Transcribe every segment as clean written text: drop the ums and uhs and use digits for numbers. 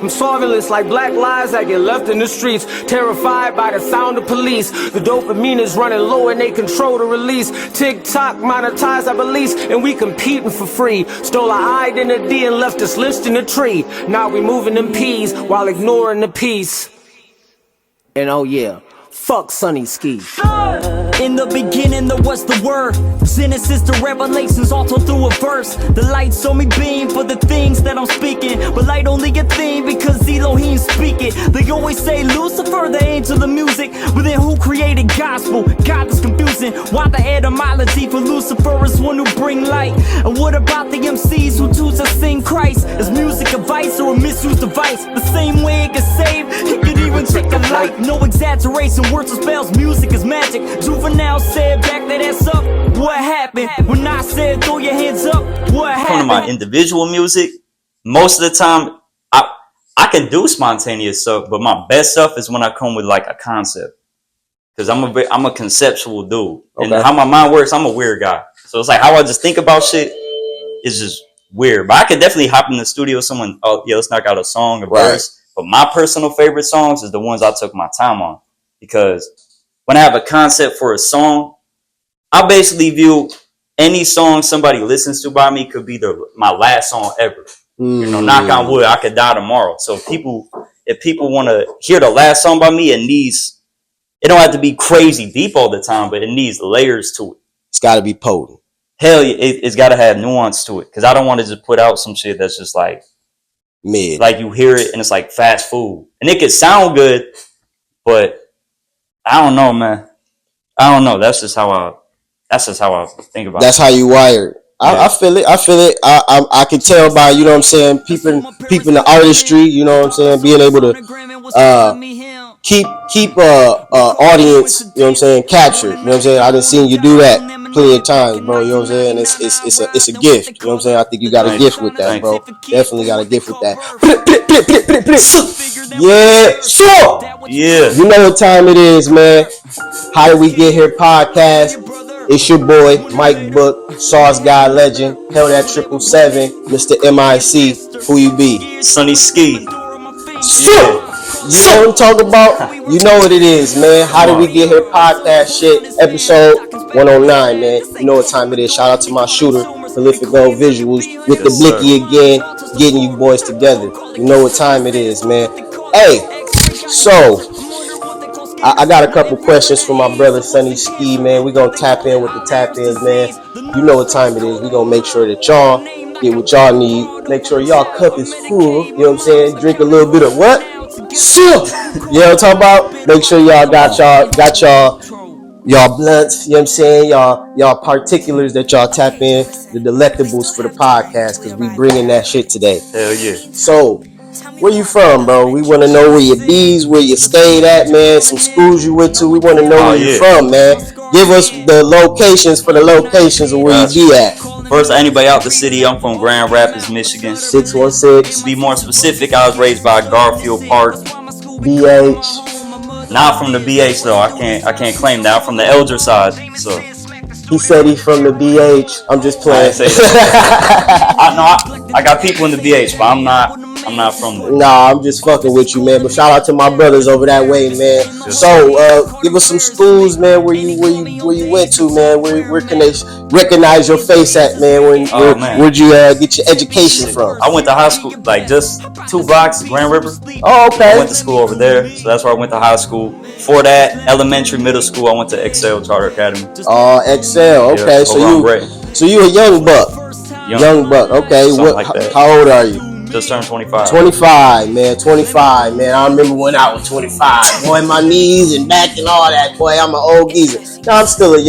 I'm solventless like black lives that get left in the streets. Terrified by the sound of police. The dopamine is running low and they control the release. TikTok monetize our beliefs and we competing for free. Stole our identity and left us lynched in a tree. Now we moving them peas while ignoring the peace. And oh yeah, fuck Sonny Ski. In the beginning there was the word, Genesis to Revelations all told through a verse. The light saw me beam for the things that I'm speaking, but light only a thing because Elohim speak it. They always say Lucifer, the angel of music, but then who created gospel? God is confusing. Why the etymology for Lucifer is one who bring light? And what about the MCs who choose to sing Christ? Is music a vice or a misused device? The same way it gets saved, it can even take a light. No exaggeration, words or spells, music is magic. Juvenile said back that ass up. What happened? When I said throw your hands up, what happened? Come to my individual music, most of the time I can do spontaneous stuff, but my best stuff is when I come with like a concept. Because I'm a conceptual dude. Okay. And how my mind works, I'm a weird guy. So it's like how I just think about shit is just weird. But I could definitely hop in the studio with someone, oh yeah, let's knock out a song, a verse. But my personal favorite songs is the ones I took my time on. Because when I have a concept for a song, I basically view any song somebody listens to by me could be my last song ever. You know, knock on wood, I could die tomorrow. So if people want to hear the last song by me, it don't have to be crazy deep all the time, but it needs layers to it. It's got to be potent. Hell, it's got to have nuance to it. Because I don't want to just put out some shit that's just like mid. Like you hear it and it's like fast food. And it could sound good, but I don't know, man. I don't know. That's just how I think about it. That's how you wired. I feel it. I can tell by, you know what I'm saying, peeping the artistry, you know what I'm saying, being able to keep audience, you know what I'm saying, captured. You know what I'm saying? I done seen you do that plenty of times, bro. You know what I'm saying? It's a gift. You know what I'm saying? I think you got a gift with that, bro. Definitely got a gift with that. Yeah, sure. Yeah. You know what time it is, man. How Did We Get Here podcast. It's your boy, Mike Book, Sauce Guy Legend, held at 777, Mr. MIC, who you be? Sonny Ski. Sure. You know what I'm talking about? You know what it is, man. How Did We Get Here podcast shit, episode 109, man. You know what time it is. Shout out to my shooter, Prolific Gold Visuals, with the blicky again, getting you boys together. You know what time it is, man. Hey, so I got a couple questions for my brother Sonny Ski, man. We're going to tap in with the tap-ins, man. You know what time it is. We're going to make sure that y'all get what y'all need. Make sure y'all cup is full. You know what I'm saying? Drink a little bit of what? Soup. You know what I'm talking about? Make sure y'all got y'all blunts. You know what I'm saying? Y'all particulars that y'all tap in. The delectables for the podcast, because we bringing that shit today. Hell yeah. So, where you from, bro? We want to know where your B's, where you stayed at, man. Some schools you went to. We want to know where you from, man. Give us the locations for the locations of where you be at. First, anybody out the city, I'm from Grand Rapids, Michigan. 616. To be more specific, I was raised by Garfield Park. BH. Not from the BH though. I can't claim that. I'm from the Elder side. So he said he's from the BH. I'm just playing. I got people in the BH, but I'm not from there. Nah, I'm just fucking with you, man. But shout out to my brothers over that way, man. So, give us some schools, man. Where you went to, man? Where can they recognize your face at, man? Where'd you get your education from? I went to high school, like just 2 blocks, Grand River. Oh, okay. I went to school over there, so that's where I went to high school. Before that, elementary, middle school, I went to Excel Charter Academy. Oh, Excel. Okay, yeah, so you a young buck. Young buck. Okay. How old are you? Just turned 25. 25, man. 25, man. I remember when I was 25. Boy, my knees and back and all that. Boy, I'm an old geezer. No, I'm still a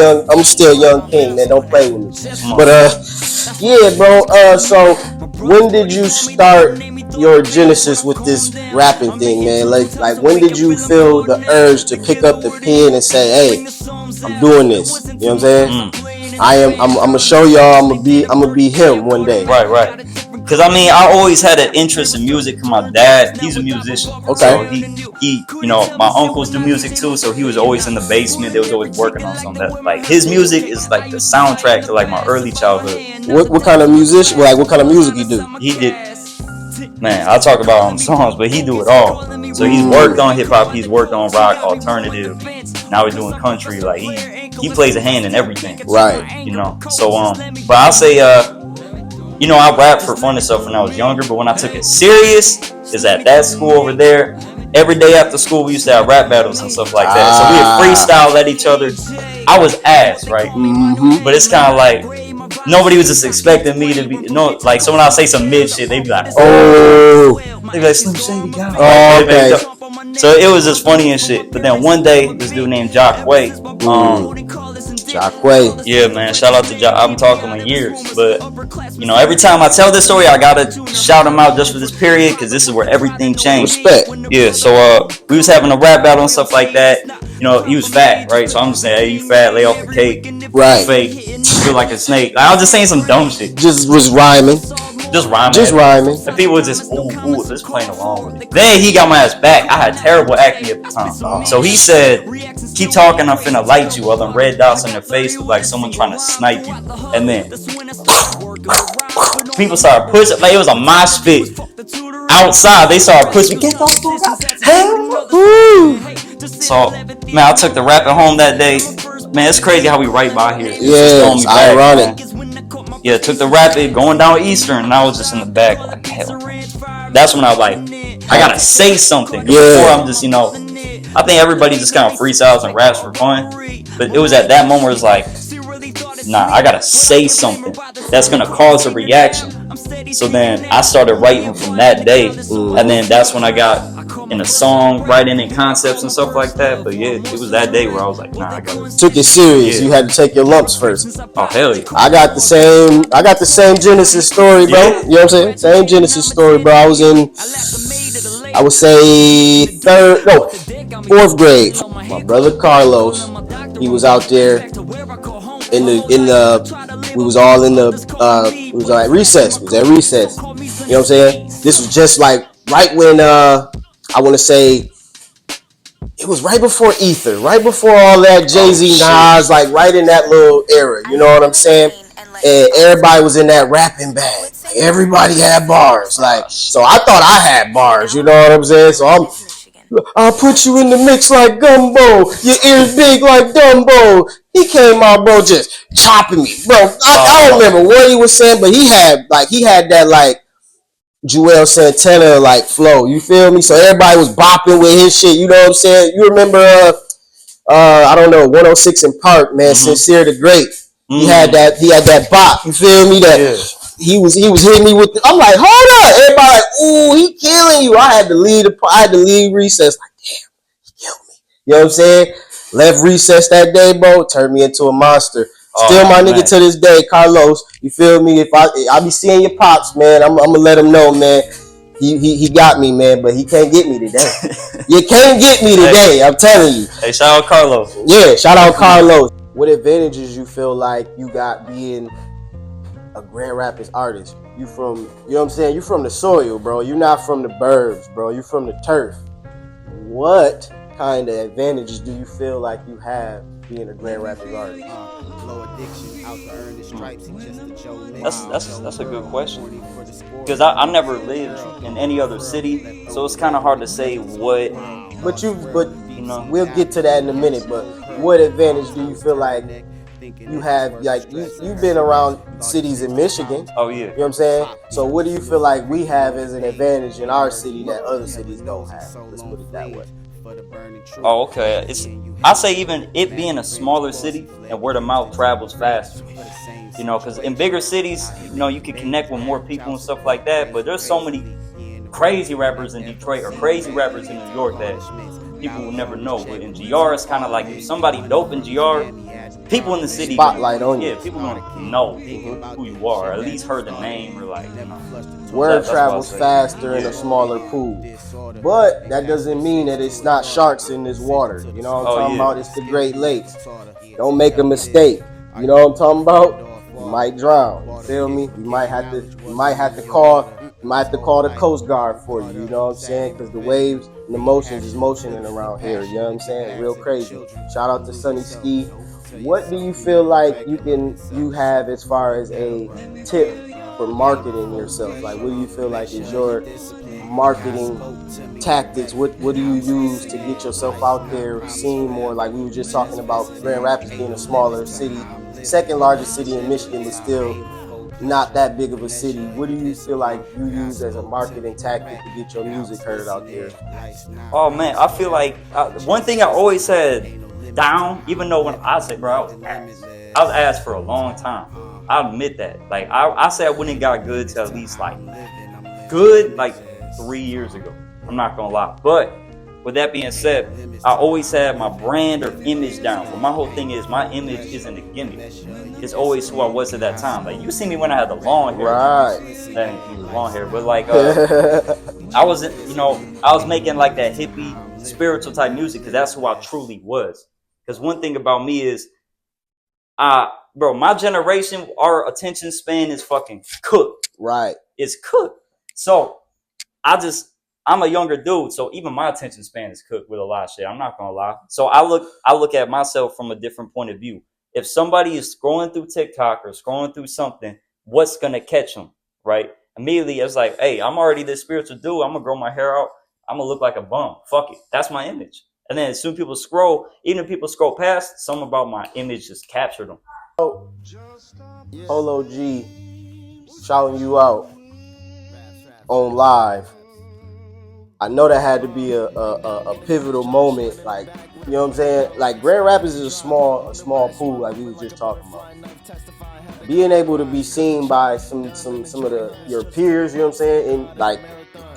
young king, man. Don't play with me. But yeah, bro. So when did you start your genesis with this rapping thing, man? Like when did you feel the urge to pick up the pen and say, "Hey, I'm doing this"? You know what I'm saying? I'm gonna show y'all. I'm gonna be him one day. Right. Because I mean, I always had an interest in music. Cause my dad, he's a musician. Okay. So he, you know, my uncles do music too. So he was always in the basement. They was always working on something. Like his music is like the soundtrack to like my early childhood. What kind of musician? Like what kind of music he do? He did Man, I talk about songs, but he do it all. So he's worked on hip hop, he's worked on rock, alternative. Now he's doing country. Like he plays a hand in everything. Right. You know. So but I'll say you know, I rapped for fun and stuff when I was younger, but when I took it serious is at that school over there. Every day after school we used to have rap battles and stuff like that. So we would freestyle at each other. I was ass, right? Mm-hmm. But it's kind of like nobody was just expecting me to be, like, so when I say some mid shit, they'd be like, oh, they'd be like, Slim Shady guy. Oh, okay. So it was just funny and shit. But then one day, this dude named H.D.W.G.H. H.D.W.G.H. Yeah, man. Shout out to Jock. I've been talking to him in years. But, you know, every time I tell this story, I got to shout him out just for this period because this is where everything changed. Respect. Yeah, so we was having a rap battle and stuff like that. You know, he was fat, right? So I'm just saying, hey, you fat, lay off the cake. Right. Fake. Feel like a snake. Like, I was just saying some dumb shit. Just was rhyming. Just rhyming. Just rhyming. And people were just, ooh, just playing along with it. Then he got my ass back. I had terrible acne at the time. So he said, keep talking, I'm finna light you. All them red dots on your face look like someone trying to snipe you. And then people started pushing. Like, it was a mosh pit. Outside, they started pushing. Get the fuck out. Hey, so, man, I took the rapping home that day. Man, it's crazy how we right by here. Yeah, it's ironic. Yeah, took the rapid going down Eastern, and I was just in the back like, hell. That's when I was like, I gotta say something. Yeah. Before I'm just, you know, I think everybody just kind of freestyles and raps for fun. But it was at that moment where it's like, nah, I gotta say something that's gonna cause a reaction. So then I started writing from that day, and then that's when I got in a song, writing in concepts and stuff like that. But yeah, it was that day where I was like, nah, I gotta. Took it serious. Yeah. You had to take your lumps first. Oh hell yeah! I got the same Genesis story, bro. Yeah. You know what I'm saying? Same Genesis story, bro. I was in, I would say fourth grade. My brother Carlos, he was out there we was all in the we was at recess. We was at recess. You know what I'm saying? This was just like right when I want to say it was right before Ether, right before all that Jay-Z, Nas, like right in that little era. You know what I'm saying? And everybody was in that rapping bag. Like, everybody had bars. Like, so I thought I had bars. You know what I'm saying? So I'll put you in the mix like gumbo. Your ears big like Dumbo. He came out, bro, just chopping me, bro. I don't remember what he was saying, but he had that like Joel Santana like flow. You feel me? So everybody was bopping with his shit. You know what I'm saying? You remember I don't know, 106 in Park, man. Mm-hmm. Sincere the Great. Mm-hmm. He had that bop. You feel me? That he was hitting me with. I'm like, hold up! Everybody like, ooh, he killing you. I had to leave recess. Like, damn, he killed me. You know what I'm saying? Left recess that day, bro. Turned me into a monster. Still my nigga to this day, Carlos. You feel me? If I be seeing your pops, man, I'm gonna let him know, man. He got me, man, but he can't get me today. You can't get me today. I'm telling you. Hey, shout out Carlos. Yeah, shout out Carlos. What advantages you feel like you got being a Grand Rapids artist? You from, you know what I'm saying? You from the soil, bro. You're not from the burbs, bro. You from the turf. What kind of advantages do you feel like you have being a Grand Rapids artist? That's a good question, because I never lived in any other city, so it's kind of hard to say what. But you know, we'll get to that in a minute. But what advantage do you feel like you have? Like you've been around cities in Michigan. Oh yeah. You know what I'm saying? So what do you feel like we have as an advantage in our city that other cities don't have? Let's put it that way. Oh, okay. I say even it being a smaller city and word of mouth travels faster. You know, because in bigger cities, you know, you can connect with more people and stuff like that. But there's so many crazy rappers in Detroit or crazy rappers in New York that people will never know. But in GR, it's kind of like if somebody dope in GR, people in the city spotlight on you. Yeah, people gonna know who you are, or at least heard the name, or like, you know. Word travels faster in a smaller pool. But that doesn't mean that it's not sharks in this water. You know what I'm talking about? It's the Great Lakes. Don't make a mistake. You know what I'm talking about? You might drown. You feel me? You might have to call the Coast Guard for you. You know what I'm saying? Because the waves and the motions is motioning around here. You know what I'm saying? Real crazy. Shout out to Sonny Ski. What do you feel like you have as far as a tip for marketing yourself? Like, what do you feel like is your marketing tactics? What do you use to get yourself out there, seen more? Like we were just talking about Grand Rapids being a smaller city, second largest city in Michigan, but still not that big of a city. What do you feel like you use as a marketing tactic to get your music heard out there? Oh man, I feel like one thing I always had down, even though when I said, bro, I was asked for a long time. I admit that. Like I said I wouldn't got good till at least like 3 years ago. I'm not gonna lie. But with that being said, I always had my brand or image down. But my whole thing is my image isn't a gimmick. It's always who I was at that time. Like you see me when I had the long hair. Right. That ain't even long hair, but like I wasn't, I was making like that hippie spiritual type music because that's who I truly was. Because one thing about me is, bro, my generation, our attention span is fucking cooked. Right. It's cooked. So I'm a younger dude, so even my attention span is cooked with a lot of shit. I'm not gonna lie. So I look at myself from a different point of view. If somebody is scrolling through TikTok or scrolling through something, what's gonna catch them, right? Immediately, it's like, hey, I'm already this spiritual dude. I'm gonna grow my hair out. I'm gonna look like a bum. Fuck it. That's my image. And then as soon as people scroll, even if people scroll past, something about my image just captured them. Polo G shouting you out on live. I know that had to be a pivotal moment, like, you know what I'm saying? Like Grand Rapids is a small pool, like we were just talking about. Being able to be seen by some of your peers, you know what I'm saying,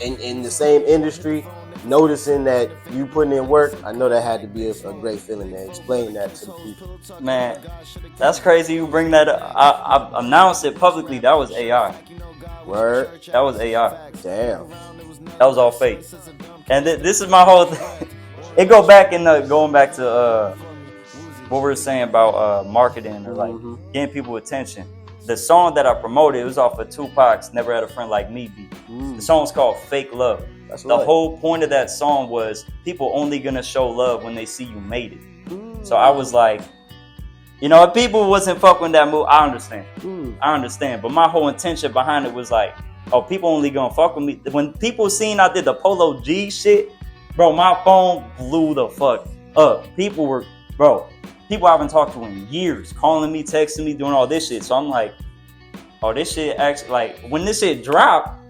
in the same industry, noticing that you putting in work, I know that had to be a great feeling, man. Explain that to the people. Man, that's crazy you bring that up. I announced it publicly. That was AI. Word? That was AI. Damn. That was all fake. And this is my whole thing. It going back to what we were saying about marketing or like getting people attention. The song that I promoted, it was off of Tupac's Never Had a Friend Like Me beat. The song's called Fake Love. That's the right. whole point of that song was people only gonna show love when they see you made it. So I was like, if people wasn't fucking with that move, I understand. But my whole intention behind it was like, oh, people only gonna fuck with me. When people seen I did the Polo G shit, bro, my phone blew the fuck up. People I haven't talked to in years, calling me, texting me, doing all this shit. So I'm like, oh, this shit actually, like, when this shit dropped,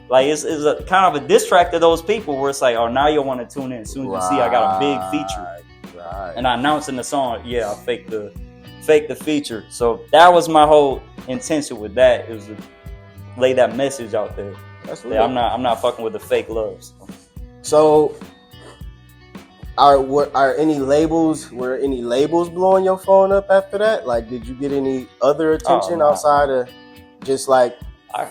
like, it's a kind of a diss track to those people where it's like, oh, now you'll want to tune in as soon as you see I got a big feature. Right. And I announced in the song, yeah, I faked the feature. So that was my whole intention with that. It was to lay that message out there. That's yeah, I'm not fucking with the fake loves. So were any labels blowing your phone up after that? Like, did you get any other attention outside of just like I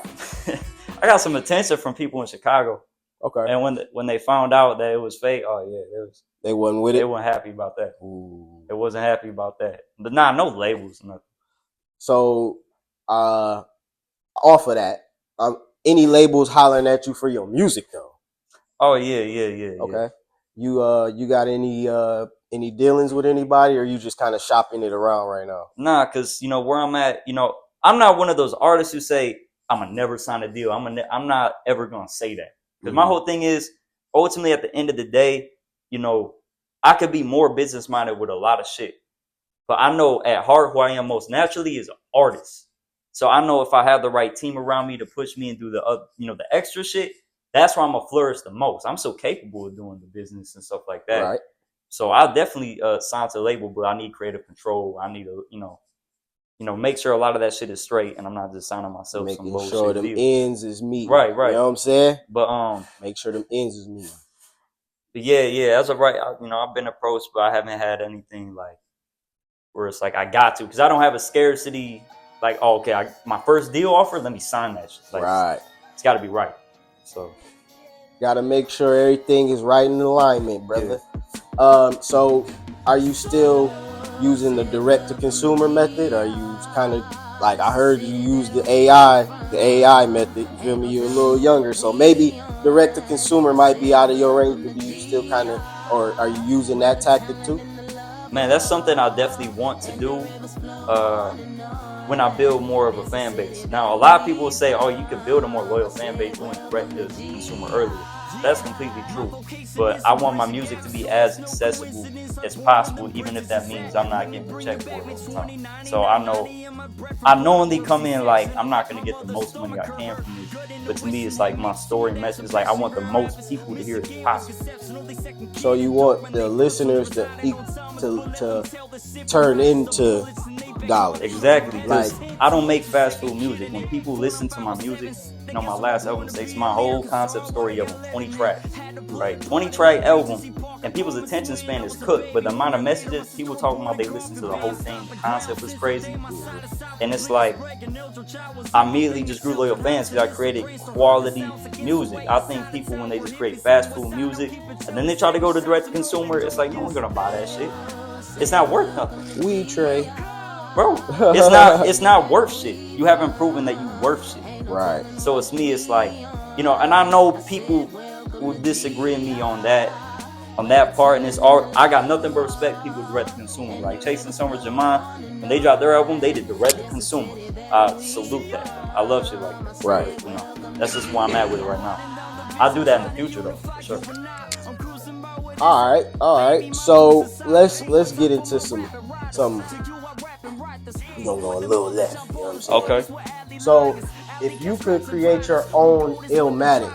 got some attention from people in Chicago. Okay. And when they found out that it was fake, oh yeah, they wasn't with it. They weren't happy about that. Ooh. It wasn't happy about that. But no labels, nothing. So off of that, any labels hollering at you for your music though? Oh yeah. Okay. You got any dealings with anybody, or you just kind of shopping it around right now? Nah, cause where I'm at, I'm not one of those artists who say I'm gonna never sign a deal. I'm not ever gonna say that. Because my whole thing is, ultimately at the end of the day, I could be more business minded with a lot of shit, but I know at heart who I am most naturally is an artist. So I know if I have the right team around me to push me and do the extra shit, that's where I'm gonna flourish the most. I'm so capable of doing the business and stuff like that. Right. So I'll definitely sign to the label, but I need creative control. I need to, make sure a lot of that shit is straight, and I'm not just signing myself some bullshit. Making sure them ends is meeting. Right. You know what I'm saying? But make sure them ends is meeting. But yeah. As of right, I've been approached, but I haven't had anything like where it's like I got to, because I don't have a scarcity. Like, oh, okay, my first deal offer, let me sign that shit. Like, right. It's got to be right. So, got to make sure everything is right in alignment, brother. Yeah. So, are you still using the direct to consumer method? Are you kind of like, I heard you use the AI method? You feel me? You're a little younger, so maybe direct to consumer might be out of your range. But do you still kind of, or are you using that tactic too? Man, that's something I definitely want to do. when I build more of a fan base. Now, a lot of people will say, oh, you can build a more loyal fan base doing direct to the consumer earlier. That's completely true. But I want my music to be as accessible as possible, even if that means I'm not getting a check for it all the time. So I knowingly come in like I'm not going to get the most money I can from it. But to me, it's like my story message. Like I want the most people to hear it as possible. So you want the listeners to turn into dollars. Exactly. Like I don't make fast food music. When people listen to my music, you know, my last album takes my whole concept story of 20 tracks, right? 20 track album, and people's attention span is cooked. But the amount of messages people talking about, they listen to the whole thing. The concept was crazy, and it's like I immediately just grew loyal fans because I created quality music. I think people, when they just create fast food music and then they try to go to direct to consumer, it's like no one's gonna buy that shit. It's not worth nothing. Weed tray. Bro, it's not worth shit. You haven't proven that you worth shit. Right. So it's me, it's like, you know, and I know people will disagree with me on that part, and it's all I got nothing but respect people direct to consumer. Like Chasing Summer Jamon, when they dropped their album, they did direct to consumer. I salute that. I love shit like that. Right. You know, that's just where I'm at with it right now. I'll do that in the future though, for sure. All right. So let's get into some. We're gonna go a little left. You know what I'm saying? Okay. So if you could create your own Illmatic,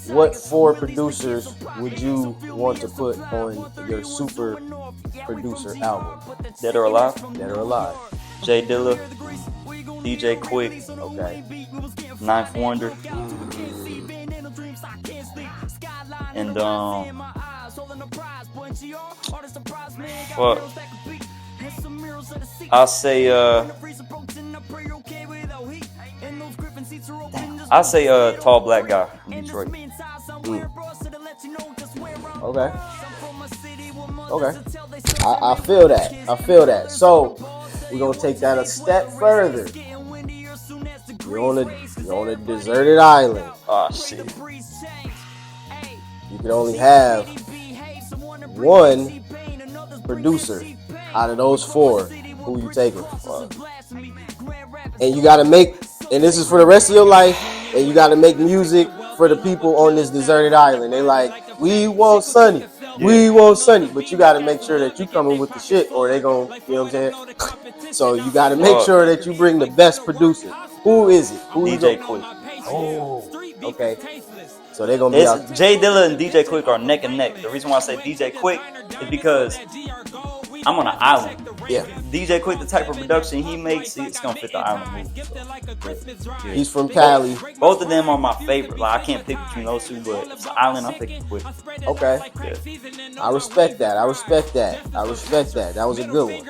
what 4 producers would you want to put on your super producer album? Dead or Alive? Dead or Alive. H.D.W.G.H, DJ Quick, Okay. Ninth Wonder, and fuck. I'll say tall black guy from Detroit. Okay. I feel that. So we're gonna take that a step further. You're on a deserted island. Oh shit. You can only have one producer out of those 4. Who you taking? And you gotta make, and this is for the rest of your life, and you gotta make music for the people on this deserted island. They like, we want Sonny. We want Sonny. But you gotta make sure that you coming with the shit, or they gonna, you know what I'm saying? So you gotta make sure that you bring the best producer. Who is it? Who DJ Quick. Oh, okay. So they're gonna be out. J Dilla and DJ Quick are neck and neck. The reason why I say DJ Quick is because I'm on an island. Yeah. DJ Quick, the type of production he makes, it's gonna fit the island movie. So, yeah. He's from Cali. Both of them are my favorite. Like I can't pick between those two, but it's the island. I'm picking Quick. Okay. Yeah. I respect that. That was a good one.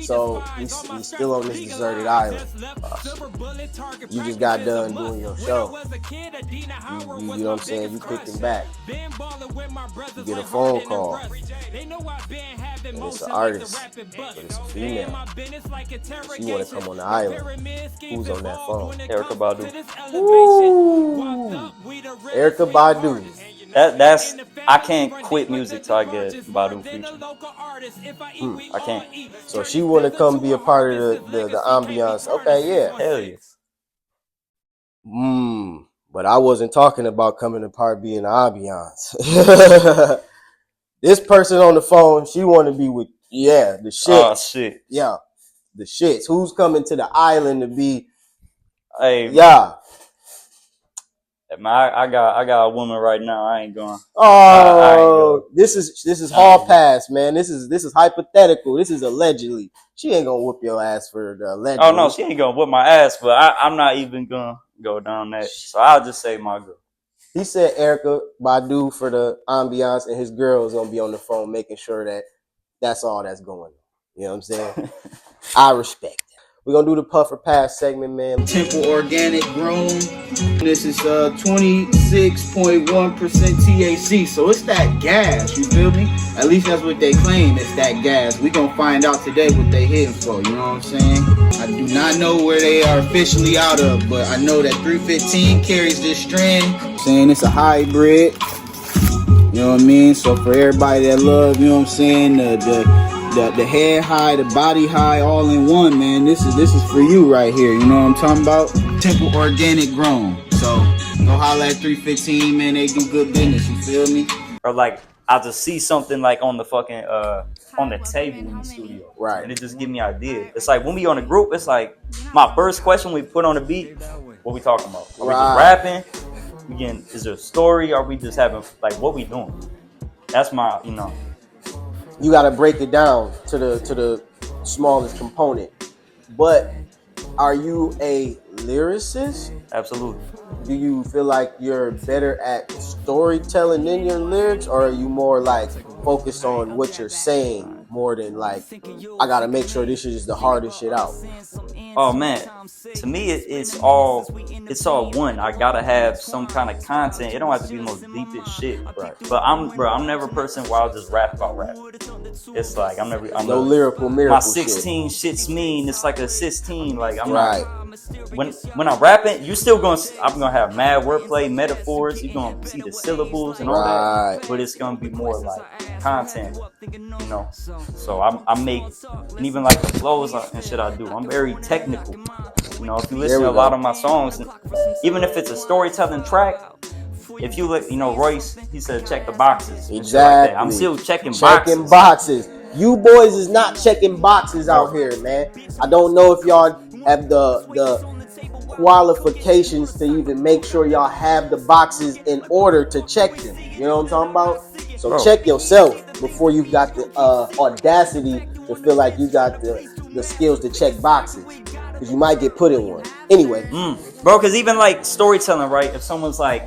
So he's still on this deserted island. You just got done doing your show. You know what I'm saying? You kicked him back. You get a phone call. And it's an artist, but it's a female. She want to come on the island. Who's on that phone? Erykah Badu. Ooh. Erykah Badu. That's I can't quit music till I get Badu feature. I can't. So she want to come be a part of the ambiance. Okay, yeah. Hell yeah. But I wasn't talking about coming to part being the ambiance. This person on the phone, she want to be with, the shits. Oh, shit. Yeah, the shits. Who's coming to the island to be? Hey, yeah. Man, I got a woman right now. I ain't going. Oh, this is hall pass, man. This is hypothetical. This is allegedly. She ain't gonna whoop your ass for the allegedly. Oh no, she ain't gonna whoop my ass, but I'm not even gonna go down that. So I'll just say my girl. He said Erykah Badu for the ambiance, and his girl is gonna be on the phone making sure that that's all that's going on. You know what I'm saying? I respect it. We're gonna do the puffer pass segment, man. Temple organic grown. This is 26.1% THC, so it's that gas. You feel me? At least that's what they claim. It's that gas. We gonna find out today what they hitting for. You know what I'm saying? I do not know where they are officially out of, but I know that 315 carries this strand. Saying it's a hybrid. You know what I mean? So for everybody that love, you know what I'm saying, the head high, the body high, all in one, man. This is for you right here. You know what I'm talking about? Temple Organic Grown. So go holla at 315, man. They do good business. You feel me? Or like I just see something like on the fucking on the table in the studio, Right? And it just give me idea. It's like when we on a group, it's like my first question we put on the beat. What we talking about? Are we just rapping? Again, is there a story? Are we just having like what we doing? That's my, you know. You got to break it down to the smallest component. But are you a lyricist? Absolutely. Do you feel like you're better at storytelling than your lyrics, or are you more like focused on what you're saying more than like I gotta make sure this is the hardest shit out? Oh man, to me it's all one. I gotta have some kind of content. It don't have to be the most deepest shit. Right. But I'm never a person where I'll just rap about rap. It's like I'm no lyrical miracle. My 16 shit's mean. It's like a 16. Like I'm right. When I'm rapping, I'm gonna have mad wordplay, metaphors. You're gonna see the syllables and all that. But it's gonna be more like content, you know. So I make, and even like the flows and shit I do, I'm very technical. You know, if you listen to a lot of my songs, even if it's a storytelling track, if you look, you know, Royce, he said check the boxes. Exactly. Like I'm still checking boxes. You boys is not checking boxes out here, man. I don't know if y'all have the qualifications to even make sure y'all have the boxes in order to check them. You know what I'm talking about? So check yourself before you got the audacity to feel like you got the skills to check boxes, because you might get put in one. Anyway, bro, because even like storytelling, right? If someone's like,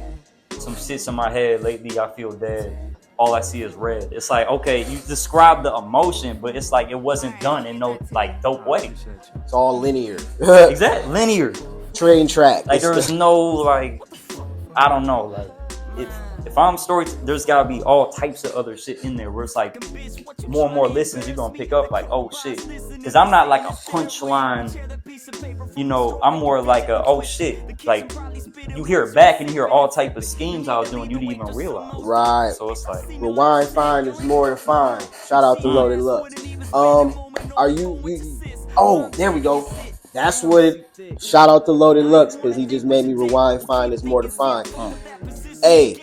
some shit's in my head lately, I feel dead. All I see is red. It's like, okay, you describe the emotion, but it's like it wasn't done in no like dope way. It's all linear. Exactly, linear. Train track. Like there was no like, I don't know, like if I'm there's gotta be all types of other shit in there where it's like more and more listens you're gonna pick up like, oh shit. Cause I'm not like a punchline, you know, I'm more like a oh shit. Like you hear it back and you hear all type of schemes I was doing you didn't even realize. Right. So it's like rewind fine is more than fine. Shout out to Loaded Lux. Are you oh, there we go. That's what it, shout out to Loaded Lux, because he just made me rewind fine is more than fine. Hey,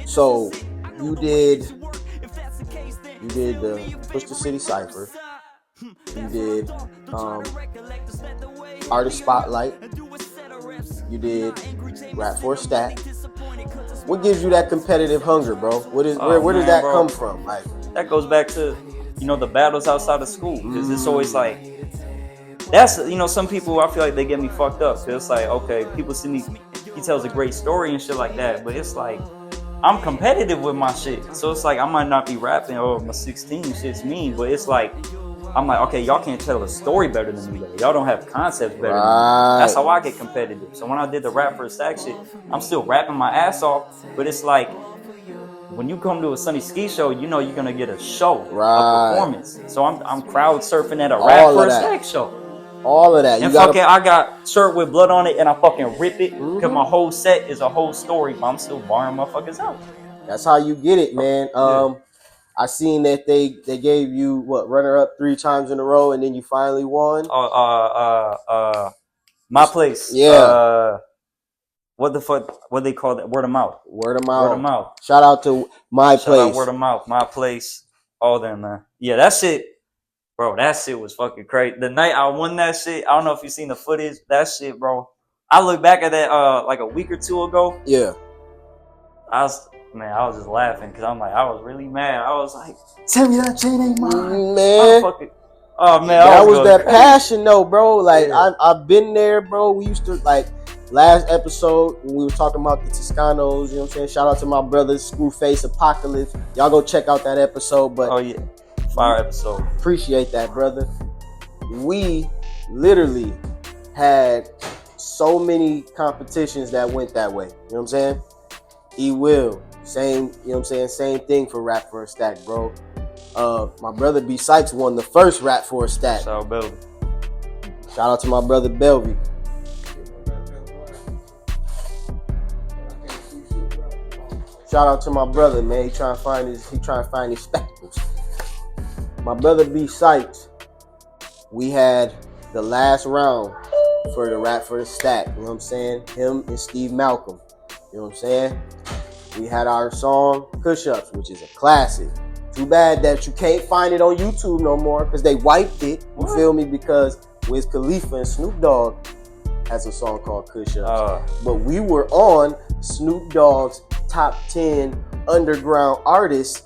so you did the Push the City Cypher. You did Artist Spotlight. You did Rap for a Stack. What gives you that competitive hunger, bro? Where does that come from? Like that goes back to, you know, the battles outside of school, because it's always like, that's, you know, some people I feel like they get me fucked up. So it's like, okay, people see me, he tells a great story and shit like that, but it's like I'm competitive with my shit. So it's like I might not be rapping, oh my 16 shit's mean, but it's like I'm like, okay, y'all can't tell a story better than me. Y'all don't have concepts better than me. That's how I get competitive. So when I did the Rap for a Stack shit, I'm still rapping my ass off, but it's like when you come to a Sonny Ski show, you know you're gonna get a show, a performance. So I'm crowd surfing at a Rap for a Stack show. All of that. And fucking, I got shirt with blood on it, and I fucking rip it because my whole set is a whole story, but I'm still barring motherfuckers out. That's how you get it, man. I seen that they gave you runner up 3 times in a row, and then you finally won. My Place. Yeah. What the fuck? What they call that? Word of mouth. Word of mouth. Word of mouth. Shout out to My Place. Shout out Word of mouth. My Place. All them, man. Yeah, that shit. Bro, that shit was fucking crazy. The night I won that shit, I don't know if you seen the footage. That shit, bro. I look back at that like a week or two ago. Yeah. I was just laughing because I'm like, I was really mad. I was like, tell me that chain ain't mine. Man. Oh, man. That was that passion, though, bro. Like, yeah. I've been there, bro. We used to, like, last episode, when we were talking about the Toscanos, you know what I'm saying? Shout out to my brothers, Screwface, Apocalypse. Y'all go check out that episode. But oh, yeah. Fire episode. Appreciate that, brother. We literally had so many competitions that went that way. You know what I'm saying? E-Will, same, you know what I'm saying? Same thing for Rap for a Stack, bro. My brother B Sykes won the first Rap for a Stack. Shout out Belvy. Shout out to my brother Belvy. Shout out to my brother, man. He trying to find his spectacles. my brother B Sykes, we had the last round for the rap for the stack. You know what I'm saying? Him and Steve Malcolm. You know what I'm saying? We had our song Push Ups, which is a classic. Too bad that you can't find it on YouTube no more because they wiped it. You feel me? Because Wiz Khalifa and Snoop Dogg has a song called Push Ups. But we were on Snoop Dogg's top 10 underground artists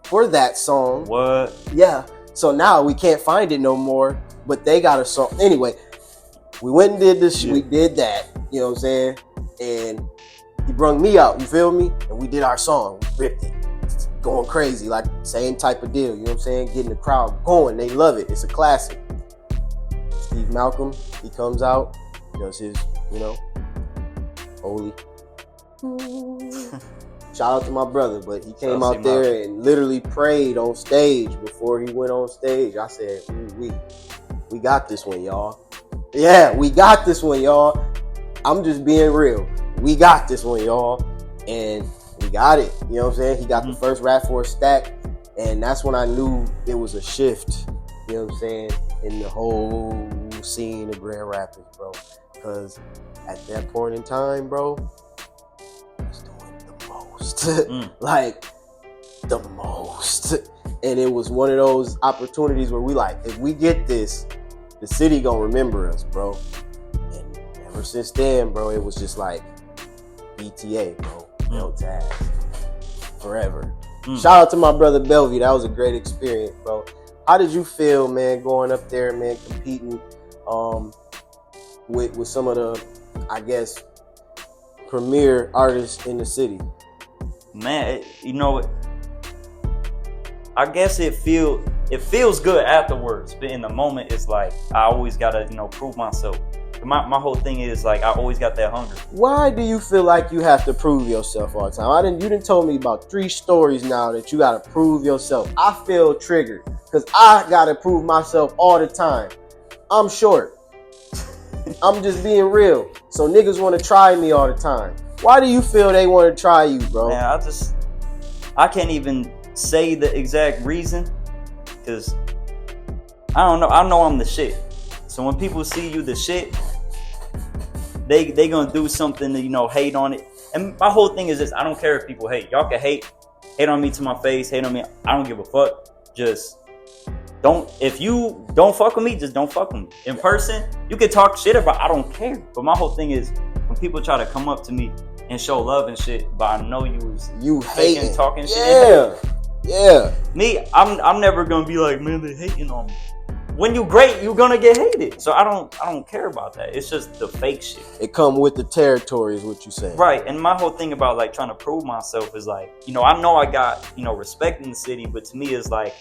for that song. What? Yeah. So now we can't find it no more, but they got a song. Anyway, we went and did this. We did that. You know what I'm saying? And he brung me out. You feel me? And we did our song. We ripped it. It's going crazy. Like, same type of deal. You know what I'm saying? Getting the crowd going. They love it. It's a classic. Steve Malcolm, he comes out, does his, you know, holy. Shout out to my brother, but he came out there and literally prayed on stage before he went on stage. I said, we got this one, y'all. Yeah, we got this one, y'all. I'm just being real. We got this one, y'all. And we got it. You know what I'm saying? He got the first rap for a stack. And that's when I knew it was a shift, you know what I'm saying, in the whole scene of Grand Rapids, bro. Because at that point in time, bro, I was doing the most. Like, the most. And it was one of those opportunities where we like, if we get this, the city gonna remember us, bro. And ever since then, bro, it was just like BTA, bro. No tag. Forever. Shout out to my brother Belvy. That was a great experience, bro. How did you feel, man, going up there, man, competing with some of the, I guess, premier artists in the city? Man, you know, I guess it feels good afterwards, but in the moment, it's like I always gotta, you know, prove myself. My whole thing is like I always got that hunger. Why do you feel like you have to prove yourself all the time? You didn't told me about 3 stories now that you gotta prove yourself. I feel triggered because I gotta prove myself all the time. I'm short. I'm just being real. So niggas want to try me all the time. Why do you feel they want to try you, bro? Man, I can't even say the exact reason because I don't know. I know I'm the shit. So when people see you the shit, they gonna do something to, you know, hate on it. And my whole thing is this: I don't care if people hate. Y'all can hate on me to my face, hate on me. I don't give a fuck. Just don't. If you don't fuck with me, just don't fuck with me. In person, you can talk shit about. I don't care. But my whole thing is when people try to come up to me and show love and shit, but I know you hating, talking shit. Yeah. Me, I'm never gonna be like, man, they hating on me. When you great, you're gonna get hated. So I don't care about that. It's just the fake shit. It come with the territory is what you say. Right. And my whole thing about like trying to prove myself is like, you know I got, you know, respect in the city, but to me it's like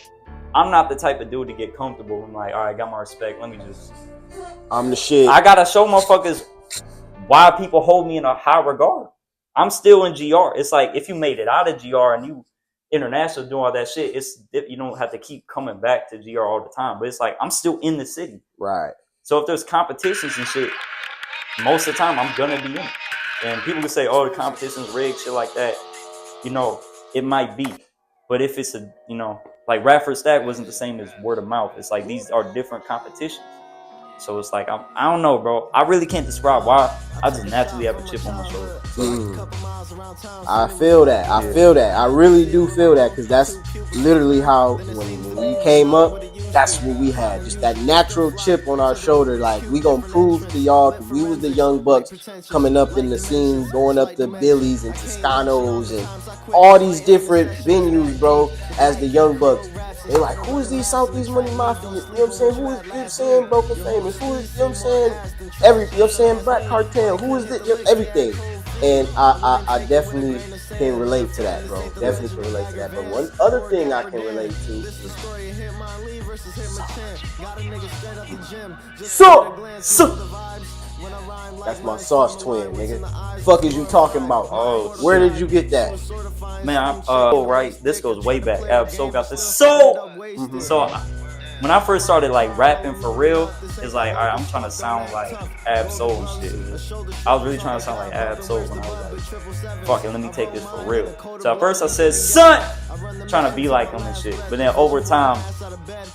I'm not the type of dude to get comfortable. I'm like, all right, got my respect. Let me just I'm the shit. I gotta show motherfuckers why people hold me in a high regard. I'm still in GR. It's like if you made it out of GR and you international doing all that shit, you don't have to keep coming back to GR all the time. But it's like I'm still in the city. Right. So if there's competitions and shit, most of the time I'm gonna be in it. And people can say, oh, the competition's rigged, shit like that. You know, it might be. But if it's a, you know, like Rap for Stack wasn't the same as word of mouth. It's like these are different competitions. So it's like, I don't know, bro. I really can't describe why. I just naturally have a chip on my shoulder. I feel that. I feel that. I really do feel that because that's literally how, when you came up, that's what we had. Just that natural chip on our shoulder. Like, we gonna prove to y'all because we was the young bucks coming up in the scene, going up to Billy's and Toscano's and all these different venues, bro, as the young bucks. They like, who is these Southeast Money Mafia? You know what I'm saying? Who is, you know what I'm saying, Broken Famous? Who is, you know what I'm saying, everything, you know what I'm saying, Black Cartel? Who is this? Everything. And I definitely can relate to that, bro. Definitely can relate to that. But one other thing I can relate to is that's my Sauce twin, nigga. Fuck is you talking about? Oh, where did you get that? Man, right. This goes way back. ASLO got this. So when I first started like rapping for real, it's like, all right, I'm trying to sound like ASLO and shit. I was really trying to sound like ASLO when I was like, fuck it, let me take this for real. So at first I said, son, trying to be like him and shit. But then over time,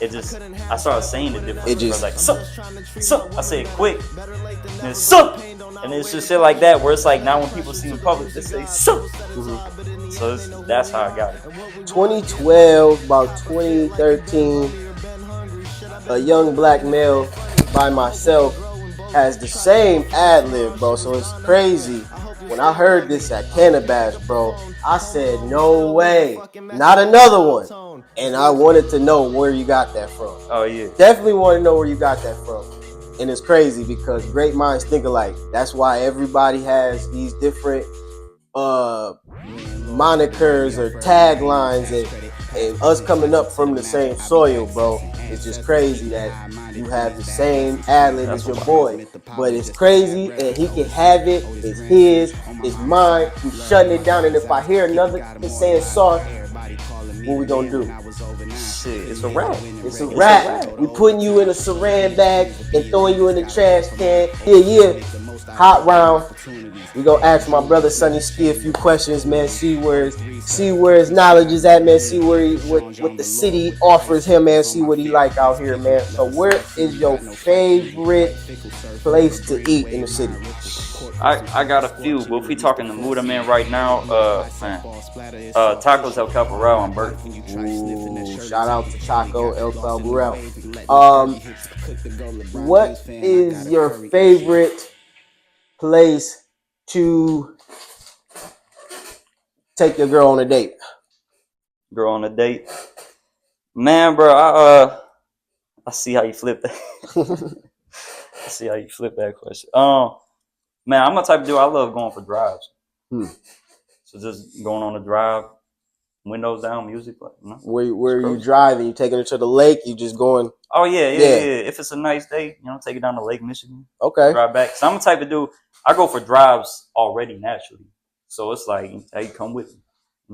it just, I started saying it different. It just, I was like, son. I say it quick. And it's son. And it's just shit like that where it's like now when people see me in public, they say son. Mm-hmm. So that's how I got it. 2012, about 2013, a young black male by myself has the same ad-lib, bro. So it's crazy. When I heard this at Cannabis, bro, I said, no way, not another one. And I wanted to know where you got that from. Oh, yeah. Definitely want to know where you got that from. And it's crazy because great minds think alike. That's why everybody has these different monikers or taglines, and us coming up from the same soil, bro. It's just crazy that you have the same ad-lib as your boy. But it's crazy, and he can have it. It's his. It's mine. He's shutting it down. And if I hear another saying sauce, what we gonna do? Shit, it's a wrap. It's a wrap. We putting you in a saran bag and throwing you in the trash can. Yeah. Hot round. We gonna ask my brother Sonny Ski a few questions, man. See where his knowledge is at, man. See what the city offers him, man. See what he like out here, man. So where is your favorite place to eat in the city? I got a few, but if we talking the mood I'm in right now, Tacos El Caporal on Burger King. Ooh, shout out to Taco El Caporal. What is your favorite place to take your girl on a date? Girl on a date? Man, bro, I see how you flip that. I see how you flip that question. Man, I'm the type of dude, I love going for drives. So just going on a drive, windows down, music. Like, you know, where are you driving? You taking her to the lake? You just going? Oh, yeah. If it's a nice day, you know, take it down to Lake Michigan. Okay. Drive back. So I'm the type of dude, I go for drives already naturally. So it's like, hey, come with me.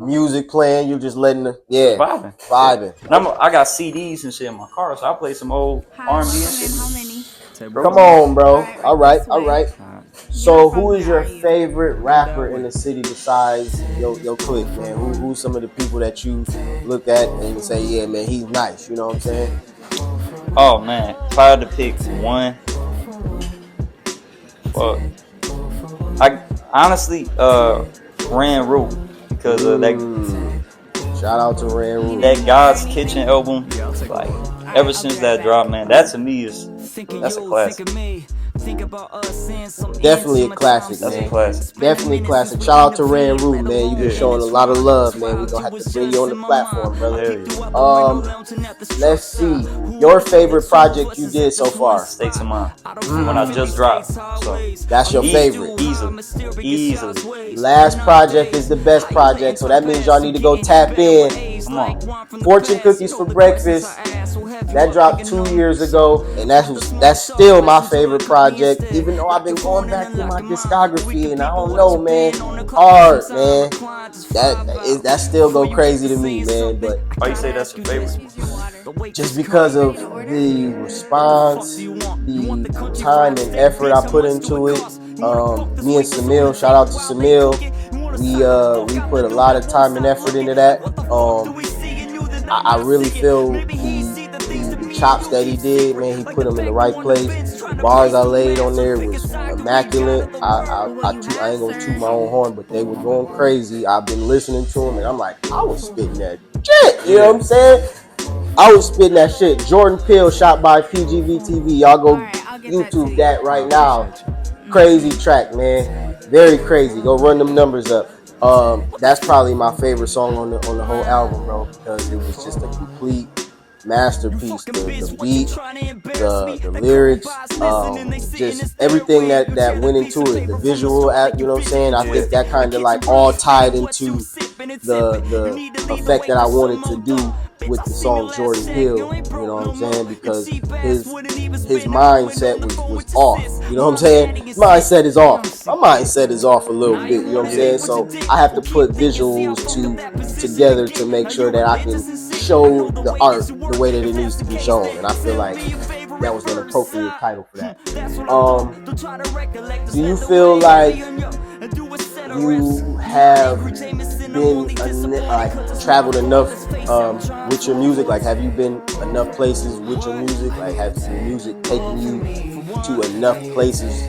Music playing, you just letting the vibing. And I got CDs and shit in my car, so I play some old R&B and shit. Come on, bro. All right. So, who is your favorite rapper in the city besides your clique, man? Who's some of the people that you look at and say, yeah, man, he's nice? You know what I'm saying? Oh man, if I had to pick one, fuck. I honestly Ran Root because of that. Shout out to Ran Root. That God's Kitchen album, like ever since that drop, man, that to me that's a classic. Definitely a classic, man. That's a classic. Definitely a classic. Shout out to Ran Root, man. You've been showing a lot of love, man. We're gonna have to bring you on the platform, brother. Let's see. Your favorite project you did so far? States of Mind. When I just dropped. So that's your favorite. Easily. Last project is the best project, so that means y'all need to go tap in. Come on. Fortune Cookies for Breakfast. That dropped 2 years ago, and that's still my favorite project. Even though I've been going back through my discography, and I don't know, man, hard, man. That still go crazy to me, man. But why you say that's your favorite? Just because of the response, the time and effort I put into it. Me and Samil, shout out to Samil. We put a lot of time and effort into that. I really feel the chops that he did, man, he put them in the right place. Bars I laid on there was immaculate. I ain't gonna toot my own horn, but they were going crazy. I've been listening to them, and I'm like, I was spitting that shit. You know what I'm saying? I was spitting that shit. Jordan Peele, shot by PGVTV. Y'all go YouTube that right now. Crazy track, man. Very crazy. Go run them numbers up. That's probably my favorite song on the whole album, bro, because it was just a complete masterpiece. The beat, the lyrics, just everything that went into it. The visual, you know what I'm saying? I think that kind of like all tied into the effect that I wanted to do with the song Jordan Peele, you know what I'm saying? Because his mindset was off, you know what I'm saying? His mindset is off. My mindset is off a little bit, you know what I'm saying? So I have to put visuals together to make sure that I can show the art the way that it needs to be shown, and I feel like that was an appropriate title for that. Do you feel like you have been traveled enough with your music? Like, have you been enough places with your music? Like, have your music taken you to enough places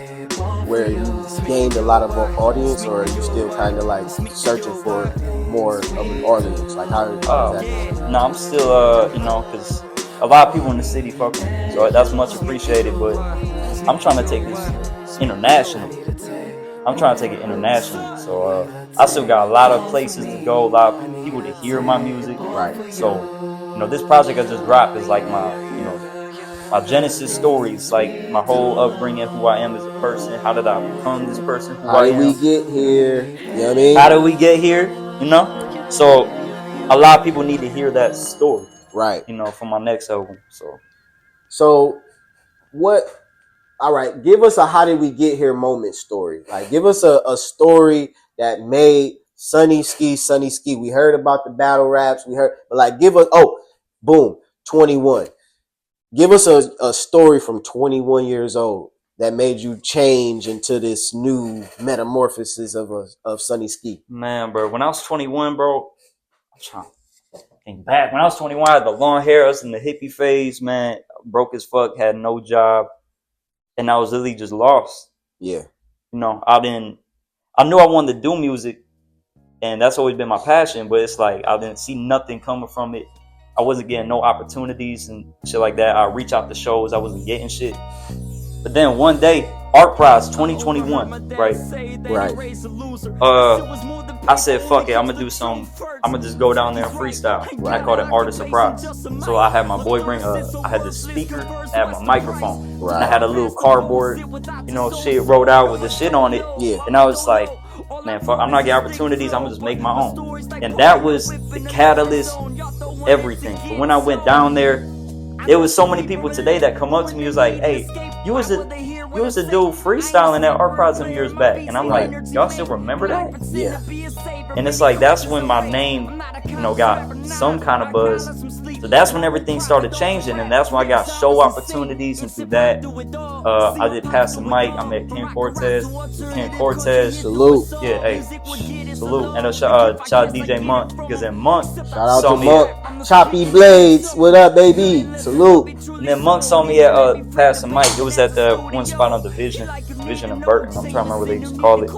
where you gained a lot of an audience, or are you still kind of like searching for more of an audience? Like, how is that? No, I'm still, because a lot of people in the city fuck with me, so that's much appreciated. But I'm trying to take this internationally. So I still got a lot of places to go, a lot of people to hear my music. Right. So, this project I just dropped is like my genesis stories, like my whole upbringing, who I am as a person. How did I become this person? How did we get here? You know what I mean? How did we get here? So a lot of people need to hear that story, right? For my next album. So what? All right, give us a how did we get here moment story. Like, give us a story that made Sonny Ski. We heard about the battle raps. But like, give us, boom, 21. Give us a story from 21 years old that made you change into this new metamorphosis of Sonny Ski. Man, bro, when I was 21, bro, I'm trying to think back. When I was 21, I had the long hair. I was in the hippie phase, man. Broke as fuck, had no job. And I was really just lost. Yeah. I knew I wanted to do music, and that's always been my passion, but it's like I didn't see nothing coming from it. I wasn't getting no opportunities and shit like that. I reach out to shows, I wasn't getting shit. But then one day, Art Prize 2021, right? I said, fuck it, I'm gonna do some. I'm gonna just go down there and freestyle. I called it Artist Surprise. So I had my boy bring I had this speaker, I had my microphone, and I had a little cardboard, shit wrote out with the shit on it. Yeah. And I was like, man, fuck, I'm not getting opportunities, I'm gonna just make my own. And that was the catalyst, everything. But when I went down there, there was so many people today that come up to me, was like, hey, you was the dude freestyling at Art Prize some years back. And I'm like, y'all still remember that? Yeah. And it's like, that's when my name, got some kind of buzz. So that's when everything started changing. And that's when I got show opportunities. And through that, I did Pass the Mic. I met Ken Cortez. Salute. Yeah, hey, salute. And shout out DJ Monk. Because in Monk, shout out to Monk. Choppy Blades. What up, baby? Salute. And then Monk saw me at Pass the Mic. It was at the one spot on the Vision and Burton. I'm trying to remember what they used to call it.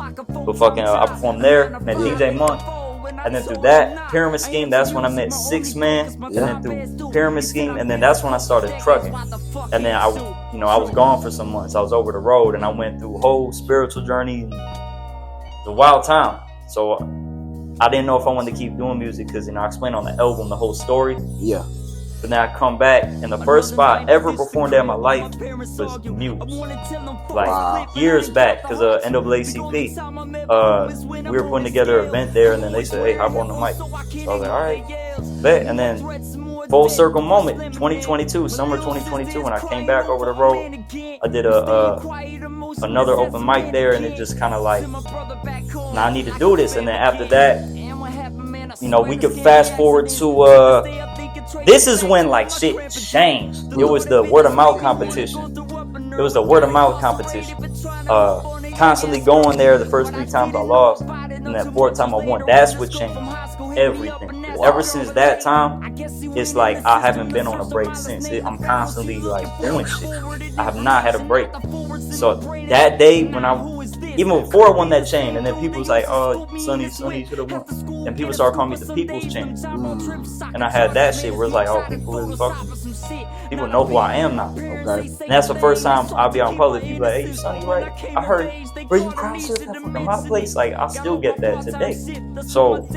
But fucking, I performed there. Met DJ Monk. And then through that Pyramid Scheme, that's when I met 6 Man. And then through Pyramid Scheme, and then that's when I started trucking. And then I was gone for some months. I was over the road, and I went through a whole spiritual journey. It's a wild time. So I didn't know if I wanted to keep doing music because I explained on the album the whole story. Yeah. But then I come back, and the first spot I ever performed at in my life was Muse. Like, years back, because NAACP, we were putting together an event there, and then they said, hey, hop on the mic. So I was like, all right, bet. And then full circle moment, 2022, summer 2022, when I came back over the road, I did another open mic there, and it just kind of like, I need to do this. And then after that, we could fast forward to this is when like shit changed. It was the word of mouth competition. Constantly going there. The first 3 times I lost, and that 4th time I won. That's what changed everything. Ever since that time, it's like I haven't been on a break since. I'm constantly like doing shit. I have not had a break. So that day when even before I won that chain, and then people was like, oh, Sonny should have won. And people started calling me the People's Chain. And I had that shit where it's like, oh, people really fucking me. People know who I am now. Okay. And that's the first time I'll be out in public. People like, hey, Sonny, right? I heard, were you proud of that from my place? Like, I still get that today. So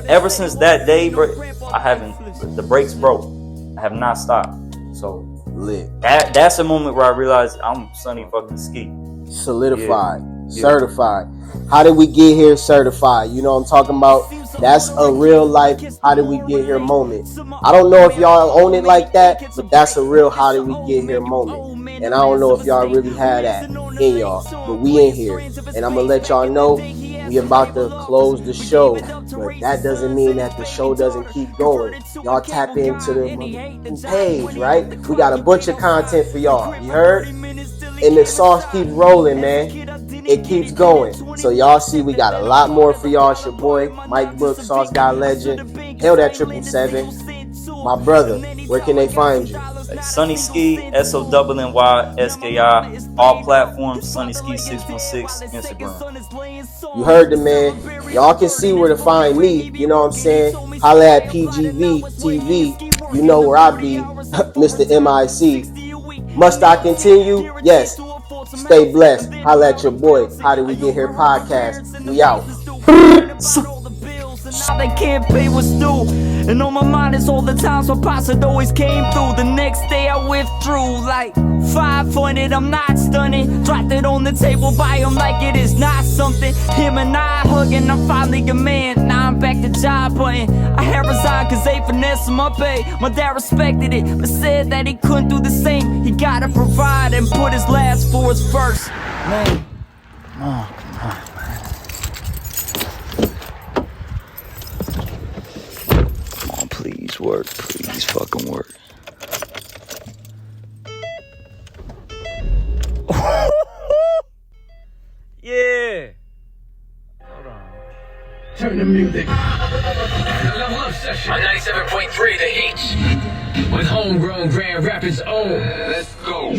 ever since that day, bro, the brakes broke. I have not stopped. So lit. That's the moment where I realized I'm Sonny fucking Ski. Solidified. Yeah. Certified. How did we get here certified? You know what I'm talking about? That's a real life how did we get here moment. I don't know if y'all own it like that, but that's a real how did we get here moment. And I don't know if y'all really had that in y'all, but we in here. And I'm gonna let y'all know We about to close the show, but that doesn't mean that the show doesn't keep going. Y'all tap into the page, right? We got a bunch of content for y'all. You heard? And the sauce keep rolling, man. It keeps going. So y'all see we got a lot more for y'all. It's your boy, Mike Book, Sauce Guy Legend. Hail that 777. My brother, where can they find you? Sonny Ski, SONNYSKI, all platforms, Sonny Ski 616, Instagram. You heard the man. Y'all can see where to find me. You know what I'm saying? Holla at PGV TV. You know where I be, Mr. MIC. Must I continue? Yes. Stay blessed. Holla at your boy. How Did We Get Here podcast. We out. Now they can't pay what's due. And on my mind is all the times my pops had always came through. The next day I withdrew like 500, I'm not stunning. Dropped it on the table by him like it is not something. Him and I hugging, I'm finally a man. Now I'm back to job hunting. I had resigned cause they finessed my pay. My dad respected it, but said that he couldn't do the same. He gotta provide and put his last for his first. Man. Oh, come on. Please work, please fucking work. Yeah. Hold on. Turn the music. Level up session on 97.3 The H with homegrown Grand Rapids own. Let's go.